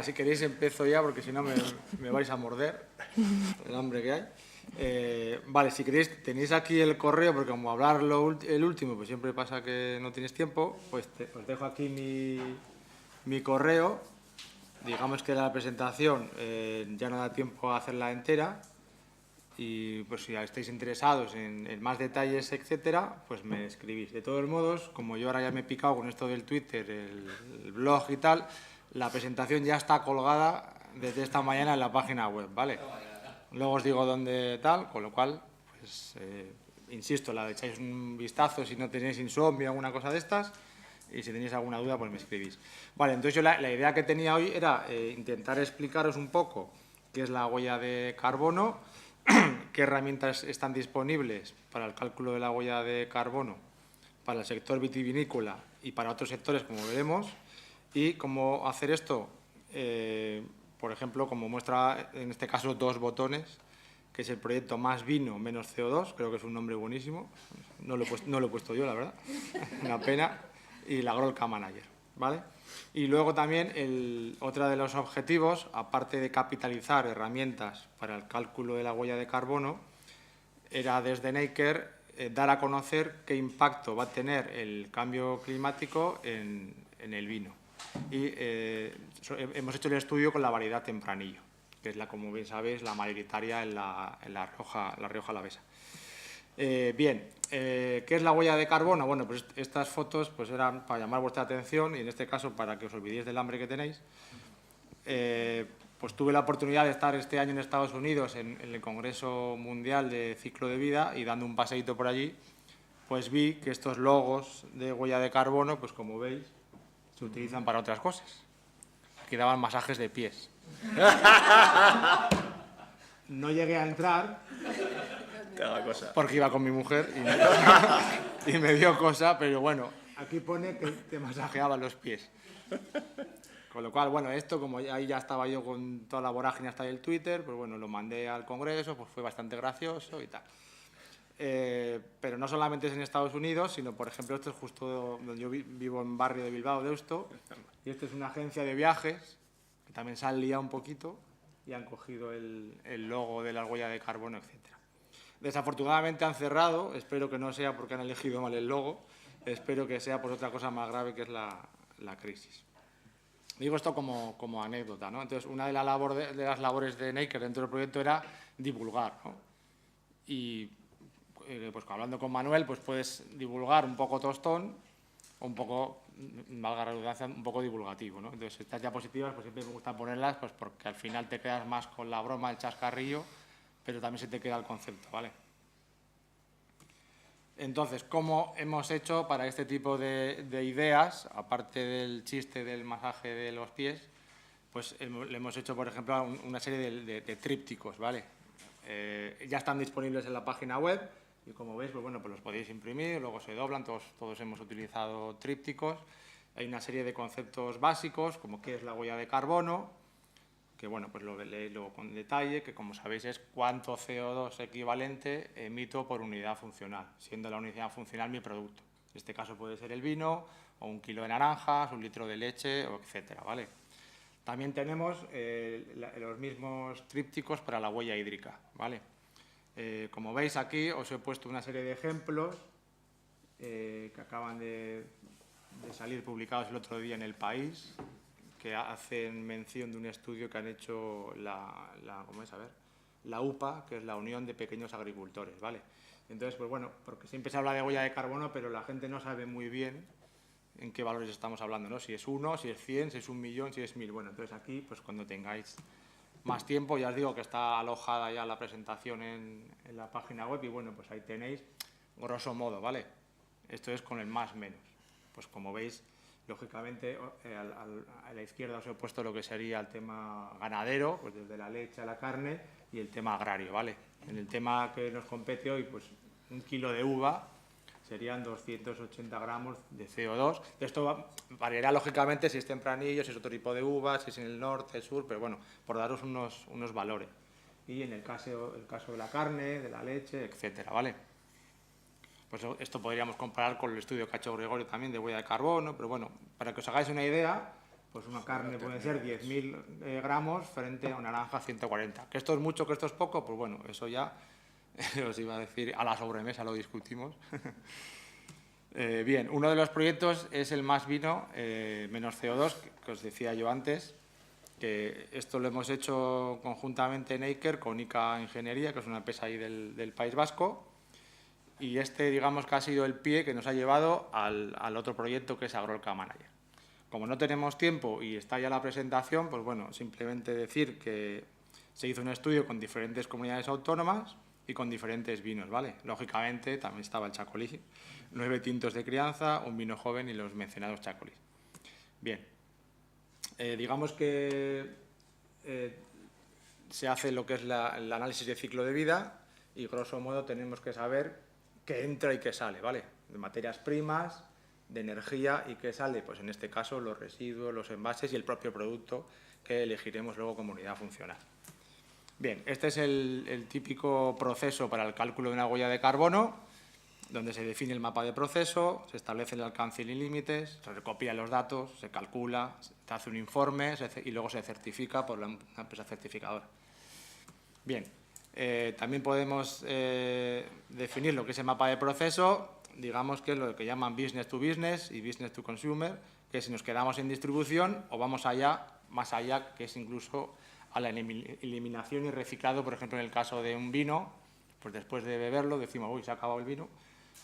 Si queréis empiezo ya porque si no me vais a morder el hambre que hay. Vale, si queréis tenéis aquí el correo porque como hablar el último pues siempre pasa que no tienes tiempo, pues os dejo aquí mi correo. Digamos que la presentación ya no da tiempo a hacerla entera y pues si estáis interesados en más detalles, etcétera, pues me escribís. De todos modos, como yo ahora ya me he picado con esto del Twitter, el blog y tal, la presentación ya está colgada desde esta mañana en la página web, ¿vale? Luego os digo dónde tal, con lo cual, pues, insisto, la echáis un vistazo si no tenéis insomnio o alguna cosa de estas, y si tenéis alguna duda, pues me escribís. Vale, entonces yo la idea que tenía hoy era intentar explicaros un poco qué es la huella de carbono, qué herramientas están disponibles para el cálculo de la huella de carbono para el sector vitivinícola y para otros sectores, como veremos, y cómo hacer esto, por ejemplo, como muestra en este caso 2 botones, que es el proyecto Más Vino, Menos CO2, creo que es un nombre buenísimo, no lo he puesto yo, la verdad, una pena, y la Grolka Manager, ¿vale? Y luego también otro de los objetivos, aparte de capitalizar herramientas para el cálculo de la huella de carbono, era desde Neiker dar a conocer qué impacto va a tener el cambio climático en el vino. Y hemos hecho el estudio con la variedad Tempranillo, que es, como bien sabéis, la mayoritaria en la Rioja Alavesa. Bien, ¿qué es la huella de carbono? Bueno, pues estas fotos pues eran para llamar vuestra atención y en este caso para que os olvidéis del hambre que tenéis. Pues tuve la oportunidad de estar este año en Estados Unidos en el Congreso Mundial de Ciclo de Vida y dando un paseíto por allí, pues vi que estos logos de huella de carbono, pues como veis, se utilizan para otras cosas. Aquí daban masajes de pies. No llegué a entrar porque iba con mi mujer y me dio cosa, pero bueno, aquí pone que te masajeaban los pies. Con lo cual, bueno, esto como ahí ya estaba yo con toda la vorágine hasta el Twitter, pues bueno, lo mandé al Congreso, pues fue bastante gracioso y tal. Pero no solamente es en Estados Unidos, sino, por ejemplo, esto es justo donde yo vivo en barrio de Bilbao, Deusto, y esto es una agencia de viajes, que también se han liado un poquito y han cogido el logo de la huella de carbono, etc. Desafortunadamente han cerrado, espero que no sea porque han elegido mal el logo, espero que sea por otra cosa más grave que es la crisis. Digo esto como anécdota, ¿no? Entonces, una de las labores de Neiker dentro del proyecto era divulgar, ¿no? Y pues hablando con Manuel, pues puedes divulgar un poco tostón o un poco, valga la redundancia, un poco divulgativo, ¿no? Entonces, estas diapositivas pues siempre me gusta ponerlas pues porque al final te quedas más con la broma, el chascarrillo, pero también se te queda el concepto, ¿vale? Entonces, ¿cómo hemos hecho para este tipo de ideas, aparte del chiste del masaje de los pies? Pues le hemos hecho, por ejemplo, una serie de trípticos, ¿vale? Ya están disponibles en la página web y como veis, pues bueno, pues los podéis imprimir, luego se doblan, todos hemos utilizado trípticos. Hay una serie de conceptos básicos, como qué es la huella de carbono, que bueno, pues lo leéis luego con detalle, que como sabéis es cuánto CO2 equivalente emito por unidad funcional, siendo la unidad funcional mi producto. En este caso puede ser el vino, o 1 kilo de naranjas, 1 litro de leche, etcétera, ¿vale? También tenemos los mismos trípticos para la huella hídrica, ¿vale? Como veis aquí os he puesto una serie de ejemplos que acaban de salir publicados el otro día en El País, que hacen mención de un estudio que han hecho la UPA, que es la Unión de Pequeños Agricultores, ¿vale? Entonces, pues bueno, porque siempre se habla de huella de carbono, pero la gente no sabe muy bien en qué valores estamos hablando, ¿no? Si es 1, si es 100, si es 1.000.000, si es 1.000. Bueno, entonces aquí, pues cuando tengáis más tiempo, ya os digo que está alojada ya la presentación en la página web y bueno, pues ahí tenéis grosso modo, ¿vale? Esto es con el más menos. Pues como veis, lógicamente, a la izquierda os he puesto lo que sería el tema ganadero, pues desde la leche a la carne, y el tema agrario, ¿vale? En el tema que nos compete hoy, pues 1 kilo de uva serían 280 gramos de CO2. Esto variará lógicamente si es tempranillo, si es otro tipo de uva, si es en el norte, el sur, pero bueno, por daros unos valores. Y en el caso de la carne, de la leche, etcétera, ¿vale? Pues esto podríamos comparar con el estudio que ha hecho Gregorio también de huella de carbono, pero bueno, para que os hagáis una idea, pues una carne puede ser 10.000 gramos frente a una naranja 140. ¿Que esto es mucho, que esto es poco? Pues bueno, eso ya os iba a decir, a la sobremesa lo discutimos. Bien, uno de los proyectos es el Más Vino, menos CO2, que os decía yo antes, que esto lo hemos hecho conjuntamente en Eiker con ICA Ingeniería, que es una empresa ahí del País Vasco, y digamos que ha sido el pie que nos ha llevado al otro proyecto, que es Agrolca Manager. Como no tenemos tiempo y está ya la presentación, pues bueno, simplemente decir que se hizo un estudio con diferentes comunidades autónomas y con diferentes vinos, ¿vale? Lógicamente también estaba el chacolí, 9 tintos de crianza, un vino joven y los mencionados chacolís. Bien, digamos que se hace lo que es el análisis de ciclo de vida y grosso modo tenemos que saber qué entra y qué sale, ¿vale? De materias primas, de energía y qué sale, pues en este caso los residuos, los envases y el propio producto que elegiremos luego como unidad funcional. Bien, este es el típico proceso para el cálculo de una huella de carbono, donde se define el mapa de proceso, se establece el alcance y límites, se recopilan los datos, se calcula, se hace un informe y luego se certifica por la empresa certificadora. Bien, también podemos definir lo que es el mapa de proceso, digamos que es lo que llaman business to business y business to consumer, que si nos quedamos en distribución o vamos allá, más allá, que es incluso a la eliminación y reciclado, por ejemplo, en el caso de un vino, pues después de beberlo decimos, uy, se ha acabado el vino,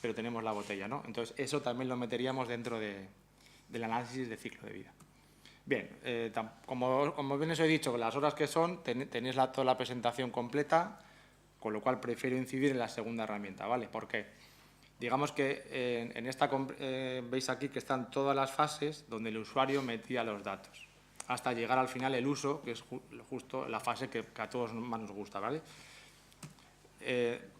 pero tenemos la botella, ¿no? Entonces, eso también lo meteríamos dentro del análisis de ciclo de vida. Bien, como bien os he dicho, las horas que son, tenéis toda la presentación completa, con lo cual prefiero incidir en la segunda herramienta, ¿vale? ¿Por qué? Digamos que en esta veis aquí que están todas las fases donde el usuario metía los datos, hasta llegar al final el uso, que es justo la fase que a todos más nos gusta, ¿vale?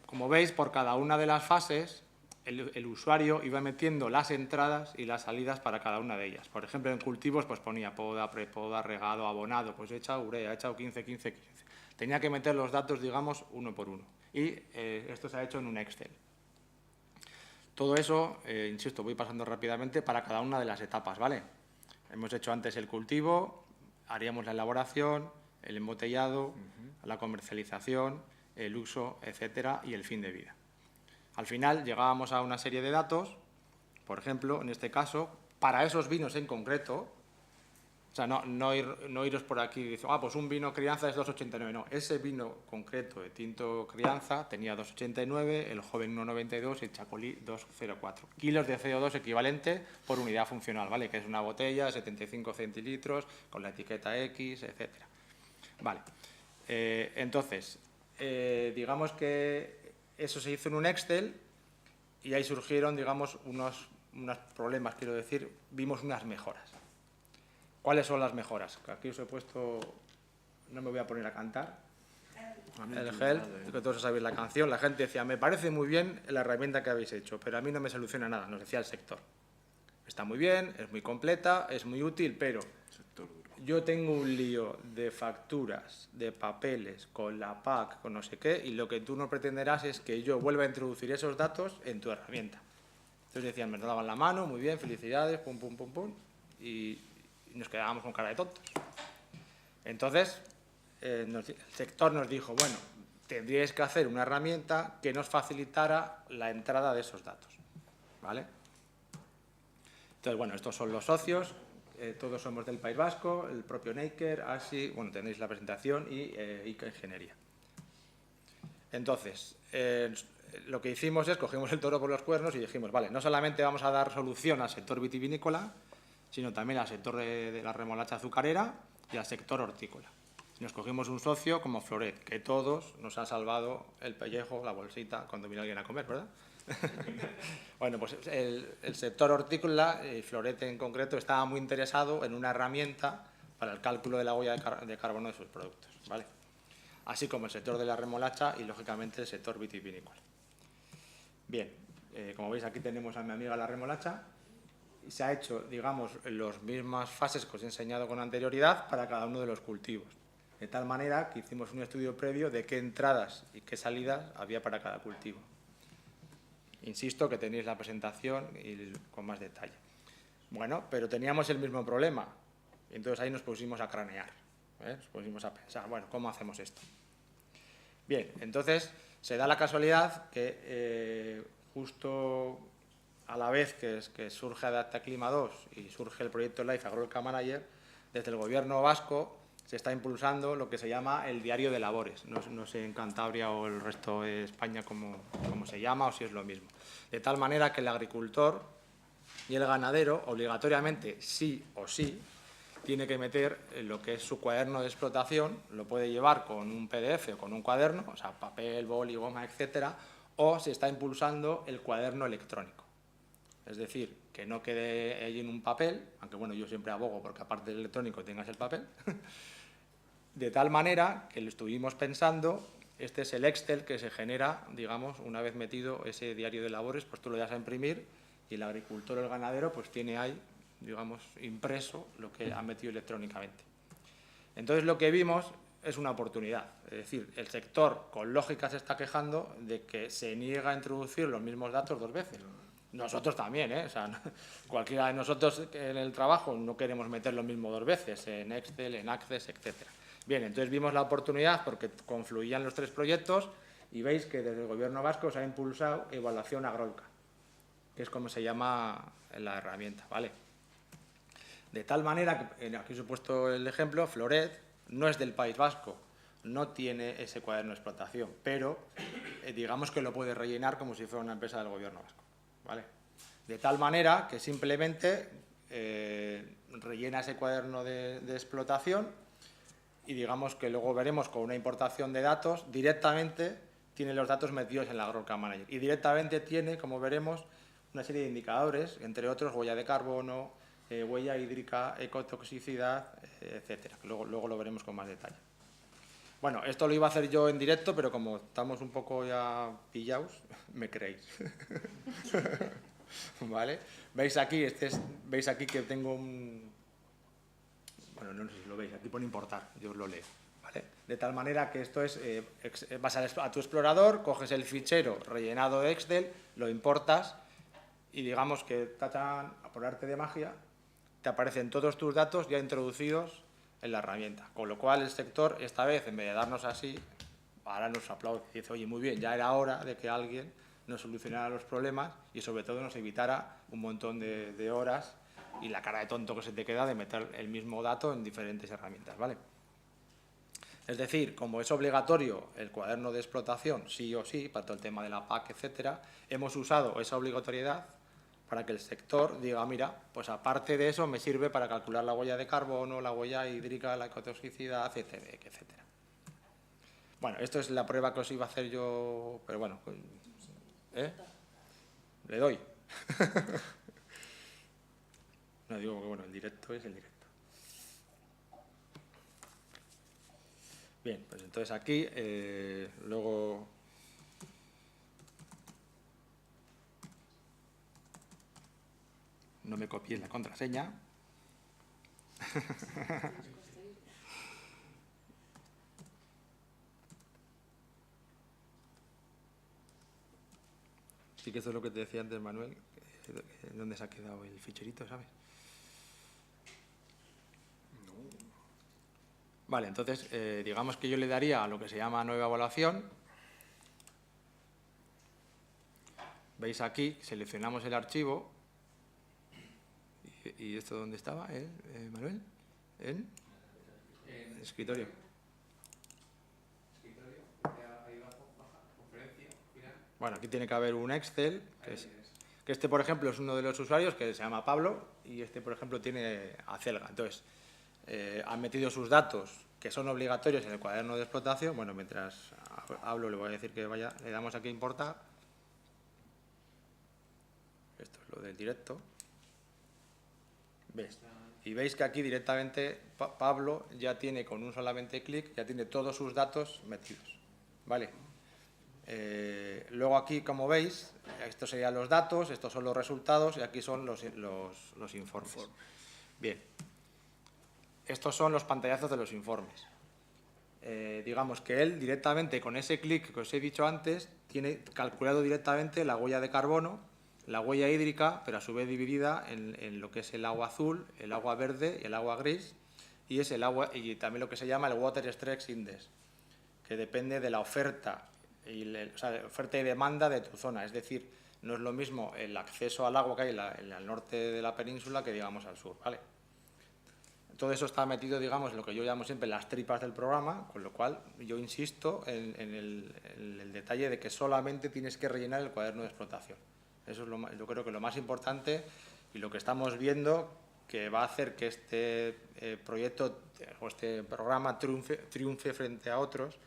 Como veis, por cada una de las fases, el usuario iba metiendo las entradas y las salidas para cada una de ellas. Por ejemplo, en cultivos pues ponía poda, prepoda, regado, abonado, pues he echado urea, he echado 15, 15, 15. Tenía que meter los datos, digamos, uno por uno. Y esto se ha hecho en un Excel. Todo eso, insisto, voy pasando rápidamente para cada una de las etapas, ¿vale? Hemos hecho antes el cultivo, haríamos la elaboración, el embotellado, la comercialización, el uso, etcétera, y el fin de vida. Al final llegábamos a una serie de datos, por ejemplo, en este caso, para esos vinos en concreto, o sea, no iros por aquí y decir, pues un vino crianza es 2,89. No, ese vino concreto de tinto crianza tenía 2,89, el joven 1,92 y el chacolí 2,04. Kilos de CO2 equivalente por unidad funcional, ¿vale? Que es una botella, 75 centilitros, con la etiqueta X, etcétera. Vale. Entonces, digamos que eso se hizo en un Excel y ahí surgieron, digamos, unos problemas, quiero decir, vimos unas mejoras. ¿Cuáles son las mejoras? Aquí os he puesto, no me voy a poner a cantar, el Help, que todos sabéis la canción. La gente decía, me parece muy bien la herramienta que habéis hecho, pero a mí no me soluciona nada, nos decía el sector. Está muy bien, es muy completa, es muy útil, pero yo tengo un lío de facturas, de papeles, con la PAC, con no sé qué, y lo que tú no pretenderás es que yo vuelva a introducir esos datos en tu herramienta. Entonces decían, me daban la mano, muy bien, felicidades, pum, pum, pum, pum, y nos quedábamos con cara de tontos. Entonces, el sector nos dijo, bueno, tendríais que hacer una herramienta que nos facilitara la entrada de esos datos, ¿vale? Entonces, bueno, estos son los socios, todos somos del País Vasco, el propio Neiker, ASI, bueno, tenéis la presentación y ICA Ingeniería. Entonces, lo que hicimos es, cogimos el toro por los cuernos y dijimos, vale, no solamente vamos a dar solución al sector vitivinícola, sino también al sector de la remolacha azucarera y al sector hortícola. Nos cogimos un socio como Floret, que todos nos ha salvado el pellejo, la bolsita, cuando viene alguien a comer, ¿verdad? Bueno, pues el sector hortícola, Floret en concreto, estaba muy interesado en una herramienta para el cálculo de la huella de carbono de sus productos, ¿vale? Así como el sector de la remolacha y, lógicamente, el sector vitivinícola. Bien, como veis, aquí tenemos a mi amiga la remolacha. Se ha hecho, digamos, las mismas fases que os he enseñado con anterioridad para cada uno de los cultivos. De tal manera que hicimos un estudio previo de qué entradas y qué salidas había para cada cultivo. Insisto que tenéis la presentación y con más detalle. Bueno, pero teníamos el mismo problema. Y entonces ahí nos pusimos a cranear, nos pusimos a pensar, bueno, ¿cómo hacemos esto? Bien, entonces se da la casualidad que justo a la vez que surge Adapta Clima 2 y surge el proyecto Life Agrolca Manager, desde el gobierno vasco se está impulsando lo que se llama el diario de labores. No sé en Cantabria o el resto de España cómo se llama o si es lo mismo. De tal manera que el agricultor y el ganadero, obligatoriamente, sí o sí, tiene que meter lo que es su cuaderno de explotación, lo puede llevar con un PDF o con un cuaderno, o sea, papel, boli, goma, etcétera, o se está impulsando el cuaderno electrónico. Es decir, que no quede ahí en un papel, aunque bueno, yo siempre abogo porque aparte del electrónico tengas el papel, de tal manera que lo estuvimos pensando, este es el Excel que se genera, digamos, una vez metido ese diario de labores, pues tú lo das a imprimir y el agricultor o el ganadero pues tiene ahí, digamos, impreso lo que ha metido electrónicamente. Entonces lo que vimos es una oportunidad, es decir, el sector con lógica se está quejando de que se niega a introducir los mismos datos dos veces. Nosotros también, o sea, cualquiera de nosotros en el trabajo no queremos meter lo mismo dos veces, en Excel, en Access, etcétera. Bien, entonces vimos la oportunidad porque confluían los tres proyectos y veis que desde el Gobierno vasco se ha impulsado Evaluación Agrolca, que es como se llama la herramienta, ¿vale? De tal manera que, aquí os he puesto el ejemplo, Floret no es del País Vasco, no tiene ese cuaderno de explotación, pero digamos que lo puede rellenar como si fuera una empresa del Gobierno vasco, ¿vale? De tal manera que simplemente rellena ese cuaderno de explotación y digamos que luego veremos con una importación de datos, directamente tiene los datos metidos en la Agrolca Manager y directamente tiene, como veremos, una serie de indicadores, entre otros huella de carbono, huella hídrica, ecotoxicidad, etcétera. Luego lo veremos con más detalle. Bueno, esto lo iba a hacer yo en directo, pero como estamos un poco ya pillados, me creéis. ¿Vale? ¿Veis aquí? ¿Veis aquí que tengo un... Bueno, no sé si lo veis, aquí pone importar, yo os lo leo. ¿Vale? De tal manera que esto es, vas a tu explorador, coges el fichero rellenado de Excel, lo importas y digamos que, tachan, por arte de magia, te aparecen todos tus datos ya introducidos en la herramienta. Con lo cual el sector, esta vez, en vez de darnos así, ahora nos aplaude y dice, oye, muy bien, ya era hora de que alguien nos solucionara los problemas y sobre todo nos evitara un montón de horas y la cara de tonto que se te queda de meter el mismo dato en diferentes herramientas, ¿vale? Es decir, como es obligatorio el cuaderno de explotación, sí o sí, para todo el tema de la PAC, etcétera, hemos usado esa obligatoriedad para que el sector diga, mira, pues aparte de eso me sirve para calcular la huella de carbono, la huella hídrica, la ecotoxicidad, etcétera. Bueno, esto es la prueba que os iba a hacer yo, pero bueno, le doy. No digo que bueno, el directo es el directo. Bien, pues entonces aquí, luego... No me copié la contraseña. Sí que eso es lo que te decía antes, Manuel, ¿dónde se ha quedado el ficherito, sabes? No. Vale, entonces, digamos que yo le daría a lo que se llama nueva evaluación. Veis aquí, seleccionamos el archivo. ¿Y esto dónde estaba, Manuel? ¿En? Escritorio. Ahí abajo, baja, conferencia, final. Bueno, aquí tiene que haber un Excel, que este, por ejemplo, es uno de los usuarios que se llama Pablo y este, por ejemplo, tiene acelga. Entonces, han metido sus datos, que son obligatorios en el cuaderno de explotación. Bueno, mientras hablo le voy a decir que vaya, le damos aquí a importar. Esto es lo del directo. ¿Ves? Y veis que aquí directamente Pablo ya tiene, con un solamente clic, ya tiene todos sus datos metidos. ¿Vale? Luego aquí, como veis, estos serían los datos, estos son los resultados y aquí son los informes. Bien. Estos son los pantallazos de los informes. Digamos que él directamente, con ese clic que os he dicho antes, tiene calculado directamente la huella de carbono, la huella hídrica, pero a su vez dividida en lo que es el agua azul, el agua verde y el agua gris, y es el agua, y también lo que se llama el Water Stress Index, que depende de la oferta o sea, de oferta y demanda de tu zona. Es decir, no es lo mismo el acceso al agua que hay en el norte de la península que, digamos, al sur, ¿vale? Todo eso está metido, digamos, en lo que yo llamo siempre las tripas del programa, con lo cual yo insisto en el detalle de que solamente tienes que rellenar el cuaderno de explotación. Eso es yo creo que lo más importante y lo que estamos viendo que va a hacer que este proyecto o este programa triunfe frente a otros,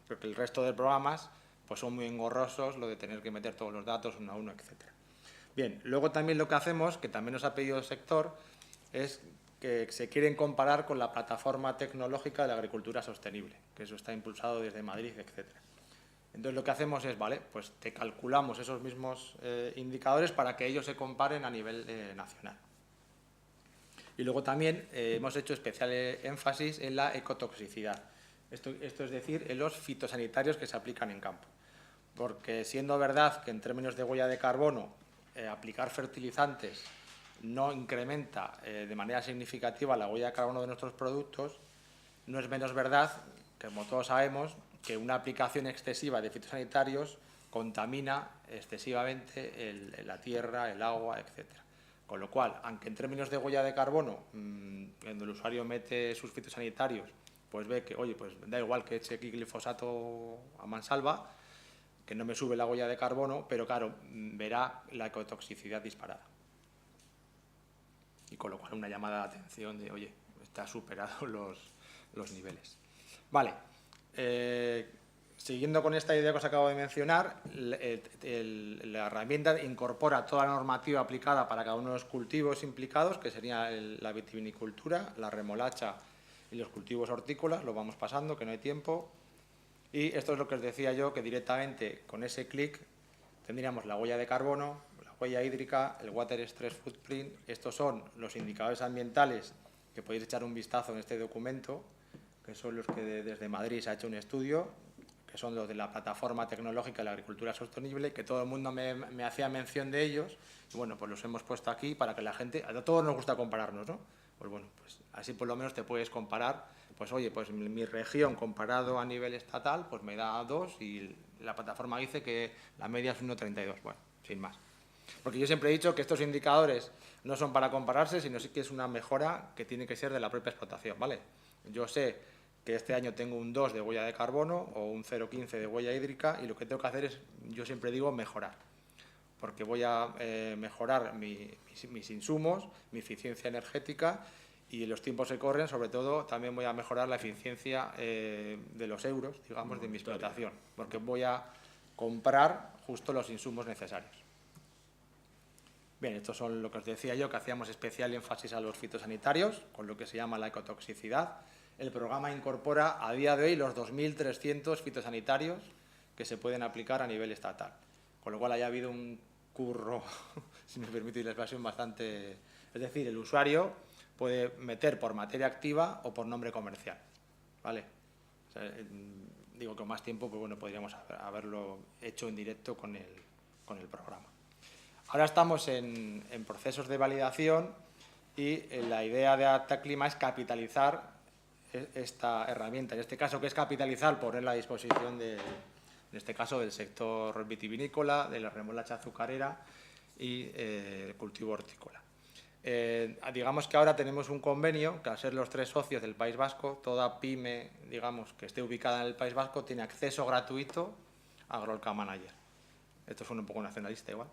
porque el resto de programas pues son muy engorrosos, lo de tener que meter todos los datos uno a uno, etc. Bien, luego también lo que hacemos, que también nos ha pedido el sector, es que se quieren comparar con la plataforma tecnológica de la agricultura sostenible, que eso está impulsado desde Madrid, etc. Entonces lo que hacemos es, vale, pues te calculamos esos mismos indicadores para que ellos se comparen a nivel nacional. Y luego también hemos hecho especial énfasis en la ecotoxicidad. Esto es decir, en los fitosanitarios que se aplican en campo. Porque siendo verdad que en términos de huella de carbono aplicar fertilizantes no incrementa de manera significativa la huella de carbono de nuestros productos, no es menos verdad que, como todos sabemos, que una aplicación excesiva de fitosanitarios contamina excesivamente la tierra, el agua, etc. Con lo cual, aunque en términos de huella de carbono, cuando el usuario mete sus fitosanitarios, pues ve que, oye, pues da igual que eche aquí glifosato a mansalva, que no me sube la huella de carbono, pero claro, verá la ecotoxicidad disparada. Y con lo cual una llamada de atención de, oye, está superado los niveles. Vale, siguiendo con esta idea que os acabo de mencionar, la herramienta incorpora toda la normativa aplicada para cada uno de los cultivos implicados, que sería la vitivinicultura, la remolacha y los cultivos hortícolas, lo vamos pasando, que no hay tiempo. Y esto es lo que os decía yo, que directamente con ese clic tendríamos la huella de carbono, la huella hídrica, el Water Stress Footprint. Estos son los indicadores ambientales que podéis echar un vistazo en este documento, que son los que desde Madrid se ha hecho un estudio, que son los de la Plataforma Tecnológica de la Agricultura Sostenible, que todo el mundo me hacía mención de ellos, y bueno, pues los hemos puesto aquí para que la gente, a todos nos gusta compararnos, ¿no? Pues bueno, pues así por lo menos te puedes comparar, pues oye, pues mi región comparado a nivel estatal, pues me da 2 y la plataforma dice que la media es 1,32, bueno, sin más. Porque yo siempre he dicho que estos indicadores no son para compararse, sino sí que es una mejora que tiene que ser de la propia explotación, ¿vale? Yo sé que este año tengo un 2 de huella de carbono o un 0,15 de huella hídrica y lo que tengo que hacer es, yo siempre digo, mejorar. Porque voy a mejorar mis insumos, mi eficiencia energética y en los tiempos que corren, sobre todo, también voy a mejorar la eficiencia de los euros, digamos, de mi explotación, porque voy a comprar justo los insumos necesarios. Bien, estos son lo que os decía yo, que hacíamos especial énfasis a los fitosanitarios, con lo que se llama la ecotoxicidad. El programa incorpora a día de hoy los 2.300 fitosanitarios que se pueden aplicar a nivel estatal, con lo cual haya habido un curro, si me permitís la expresión, bastante... Es decir, el usuario puede meter por materia activa o por nombre comercial, ¿vale? O sea, digo que con más tiempo, pues bueno, podríamos haberlo hecho en directo con el programa. Ahora estamos en procesos de validación y la idea de Adaptaclima es capitalizar esta herramienta. En este caso, ¿qué es capitalizar? Ponerla a disposición en este caso, del sector vitivinícola, de la remolacha azucarera y el cultivo hortícola. Digamos que ahora tenemos un convenio que, al ser los 3 socios del País Vasco, toda pyme, digamos, que esté ubicada en el País Vasco tiene acceso gratuito a Agrolca Manager. Esto suena un poco nacionalista igual.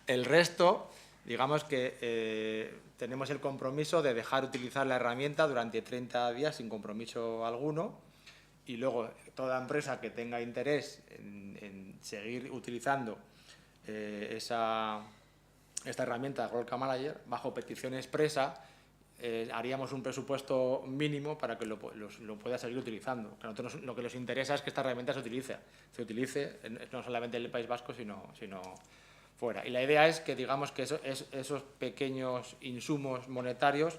El resto, digamos que tenemos el compromiso de dejar utilizar la herramienta durante 30 días sin compromiso alguno, y luego toda empresa que tenga interés en seguir utilizando esta herramienta de Agrolca Manager, bajo petición expresa, haríamos un presupuesto mínimo para que lo pueda seguir utilizando. Que a nosotros lo que nos interesa es que esta herramienta se utilice no solamente en el País Vasco, sino fuera. Y la idea es que, digamos, que esos pequeños insumos monetarios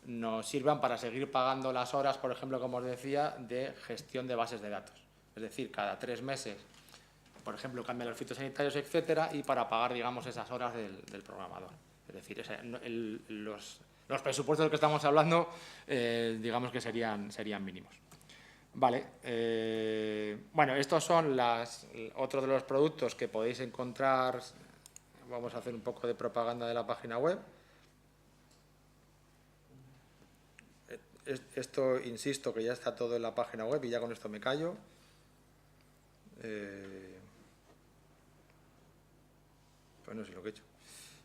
nos sirvan para seguir pagando las horas, por ejemplo, como os decía, de gestión de bases de datos. Es decir, cada 3 meses, por ejemplo, cambian los fitosanitarios, etcétera, y para pagar, digamos, esas horas del programador. Es decir, los presupuestos de los que estamos hablando, digamos que serían mínimos. Vale, bueno, estos son otros de los productos que podéis encontrar. Vamos a hacer un poco de propaganda de la página web. Esto, insisto, que ya está todo en la página web y ya con esto me callo. Pues no sé lo que he hecho.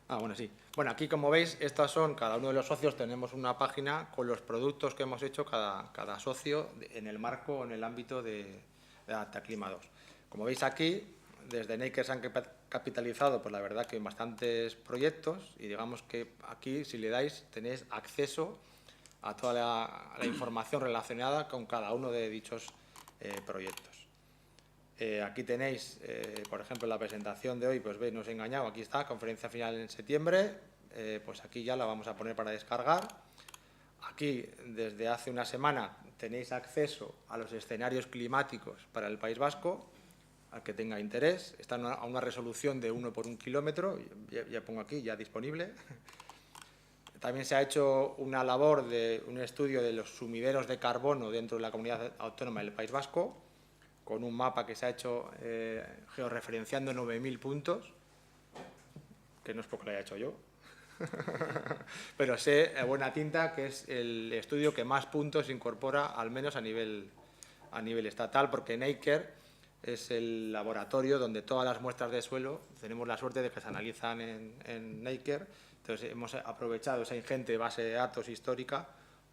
Bueno, sí. Bueno, aquí como veis, estas son, cada uno de los socios tenemos una página con los productos que hemos hecho cada socio en el marco, en el ámbito de Adaptaclima 2. Como veis aquí, desde Naker se han capitalizado, pues la verdad que en bastantes proyectos, y digamos que aquí, si le dais, tenéis acceso a toda la información relacionada con cada uno de dichos proyectos. Aquí tenéis, por ejemplo, la presentación de hoy, pues veis, no os he engañado, aquí está, conferencia final en septiembre, pues aquí ya la vamos a poner para descargar. Aquí, desde hace una semana, tenéis acceso a los escenarios climáticos para el País Vasco, al que tenga interés. Están a una resolución de 1 por 1 kilómetro, ya pongo aquí, ya disponible. También se ha hecho una labor de un estudio de los sumideros de carbono dentro de la comunidad autónoma del País Vasco, con un mapa que se ha hecho georreferenciando 9.000 puntos, que no es poco lo haya hecho yo, pero sé a buena tinta que es el estudio que más puntos incorpora, al menos a nivel estatal, porque Naker es el laboratorio donde todas las muestras de suelo, tenemos la suerte de que se analizan en Naker, entonces hemos aprovechado esa ingente base de datos histórica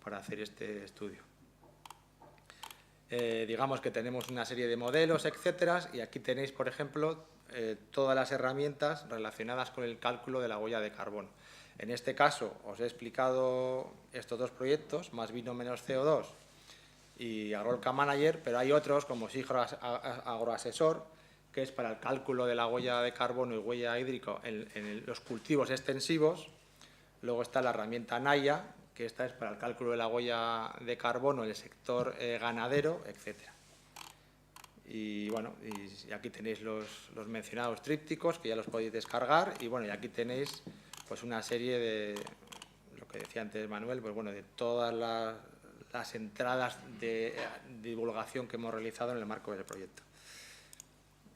para hacer este estudio. Digamos que tenemos una serie de modelos, etcétera, y aquí tenéis, por ejemplo, todas las herramientas relacionadas con el cálculo de la huella de carbono. En este caso, os he explicado estos dos proyectos, Más Vino Menos CO2 y Agrolca Manager, pero hay otros como Sigro Agroasesor, que es para el cálculo de la huella de carbono y huella hídrica en los cultivos extensivos. Luego está la herramienta Naya, que esta es para el cálculo de la huella de carbono en el sector ganadero, etcétera. Y bueno, y aquí tenéis los mencionados trípticos, que ya los podéis descargar, y bueno, y aquí tenéis pues una serie de, lo que decía antes Manuel, pues bueno, de todas las entradas de divulgación que hemos realizado en el marco del proyecto.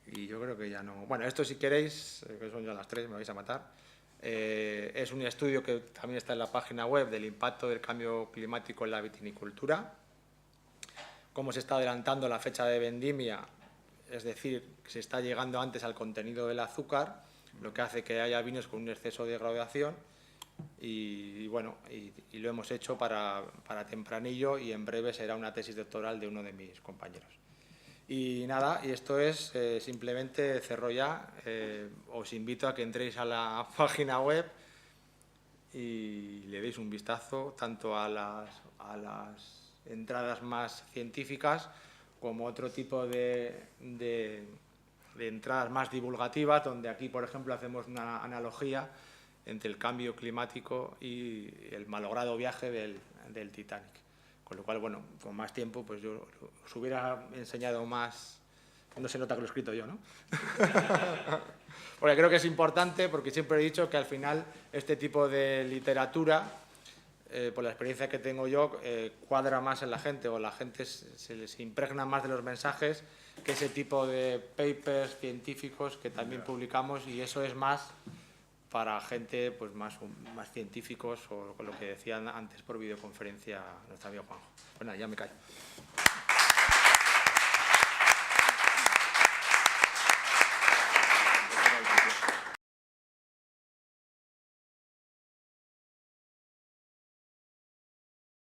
Y yo creo que ya no... Bueno, esto si queréis, que son ya las 3, me vais a matar. Es un estudio que también está en la página web del impacto del cambio climático en la vitinicultura. Cómo se está adelantando la fecha de vendimia, es decir, se está llegando antes al contenido del azúcar, lo que hace que haya vinos con un exceso de graduación. Y bueno, y lo hemos hecho para tempranillo, y en breve será una tesis doctoral de uno de mis compañeros. Y nada, y esto es simplemente cerro ya. Os invito a que entréis a la página web y le deis un vistazo tanto a las entradas más científicas como otro tipo de entradas más divulgativas, donde aquí, por ejemplo, hacemos una analogía entre el cambio climático y el malogrado viaje del Titanic. Con lo cual, bueno, con más tiempo, pues yo os hubiera enseñado más. No se nota que lo he escrito yo, ¿no? Porque creo que es importante, porque siempre he dicho que al final este tipo de literatura, por la experiencia que tengo yo, cuadra más en la gente, o la gente se les impregna más de los mensajes que ese tipo de papers científicos que también publicamos, y eso es más para gente pues más científicos, o con lo que decían antes por videoconferencia nuestro amigo Juanjo. Bueno, ya me callo.